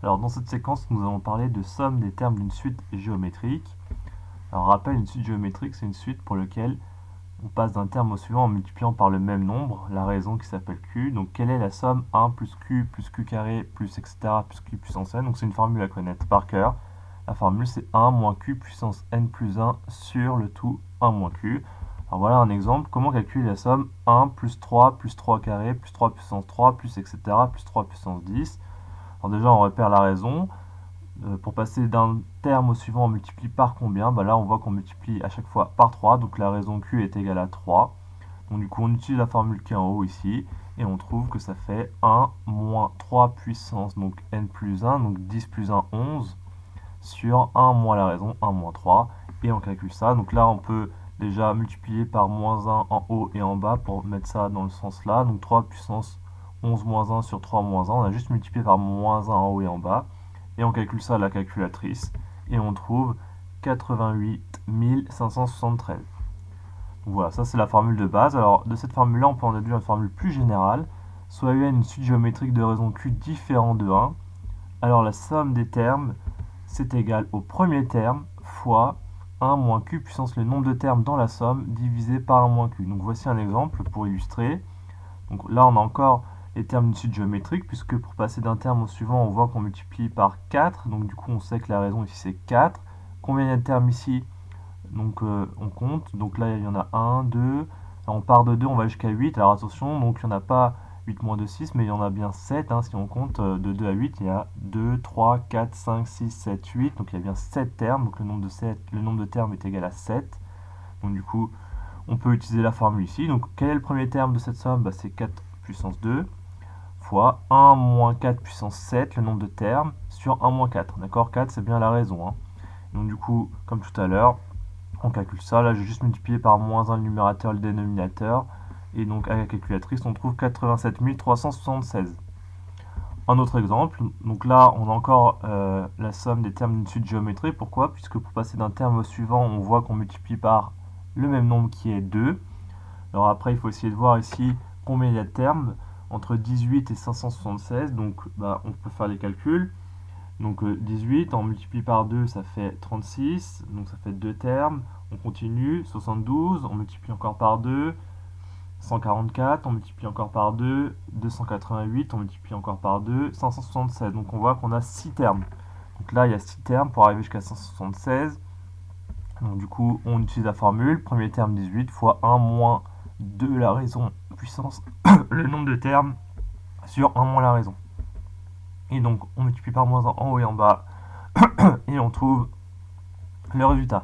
Alors dans cette séquence, nous allons parler de somme des termes d'une suite géométrique. Alors rappel, une suite géométrique, c'est une suite pour laquelle on passe d'un terme au suivant en multipliant par le même nombre, la raison qui s'appelle q. Donc quelle est la somme 1 plus q carré plus etc. plus q puissance n. Donc c'est une formule à connaître par cœur. La formule c'est 1 moins q puissance n plus 1 sur le tout 1 moins q. Alors voilà un exemple, comment calculer la somme 1 plus 3 carré plus 3 puissance 3 plus etc. plus 3 puissance 10. Alors déjà on repère la raison. Pour passer d'un terme au suivant, on multiplie par combien? Là, on voit qu'on multiplie à chaque fois par 3, donc la raison q est égale à 3. Donc du coup, on utilise la formule qui est en haut ici, et on trouve que ça fait 1 moins 3 puissance, donc n plus 1, donc 10 plus 1, 11, sur 1 moins la raison, 1 moins 3, et on calcule ça. Donc là, on peut déjà multiplier par moins 1 en haut et en bas pour mettre ça dans le sens là. Donc 3 puissance 11 moins 1 sur 3 moins 1, on a juste multiplié par moins 1 en haut et en bas. Et on calcule ça à la calculatrice, et on trouve 88 573. Donc voilà, ça c'est la formule de base. Alors de cette formule-là, on peut en déduire une formule plus générale, soit un une suite géométrique de raison q différent de 1. Alors la somme des termes, c'est égal au premier terme fois 1 moins q puissance le nombre de termes dans la somme divisé par 1 moins q. Donc voici un exemple pour illustrer. Donc là, on a encore les termes d'une suite géométrique, puisque pour passer d'un terme au suivant, on voit qu'on multiplie par 4. Donc du coup, on sait que la raison ici, c'est 4. Combien il y a de termes ici? Donc on compte. Donc là, il y en a 1, 2. Alors, on part de 2, on va jusqu'à 8. Alors attention, donc il n'y en a pas 8 moins 2, 6, mais il y en a bien 7. Si on compte de 2 à 8, il y a 2, 3, 4, 5, 6, 7, 8. Donc il y a bien 7 termes. Donc le nombre de termes est égal à 7. Donc du coup, on peut utiliser la formule ici. Donc quel est le premier terme de cette somme? C'est 4 puissance 2 fois 1 moins 4 puissance 7, le nombre de termes, sur 1 moins 4. D'accord? 4, c'est bien la raison. Donc du coup, comme tout à l'heure, on calcule ça. Là, j'ai juste multiplié par moins 1 le numérateur et le dénominateur. Et donc, à la calculatrice, on trouve 87 376. Un autre exemple, donc là, on a encore la somme des termes d'une suite géométrique. Pourquoi? Puisque pour passer d'un terme au suivant, on voit qu'on multiplie par le même nombre qui est 2. Alors après, il faut essayer de voir ici combien il y a de termes entre 18 et 576. Donc, on peut faire les calculs. Donc 18, on multiplie par 2, ça fait 36, donc ça fait 2 termes. On continue, 72, on multiplie encore par 2, 144, on multiplie encore par 2, 288, on multiplie encore par 2, 576. Donc on voit qu'on a 6 termes. Donc là, il y a 6 termes pour arriver jusqu'à 576. Donc du coup, on utilise la formule, premier terme 18 fois 1 moins 2 la raison puissance le nombre de termes sur 1 moins la raison. Et donc, on multiplie par moins 1 en haut et en bas, et on trouve le résultat.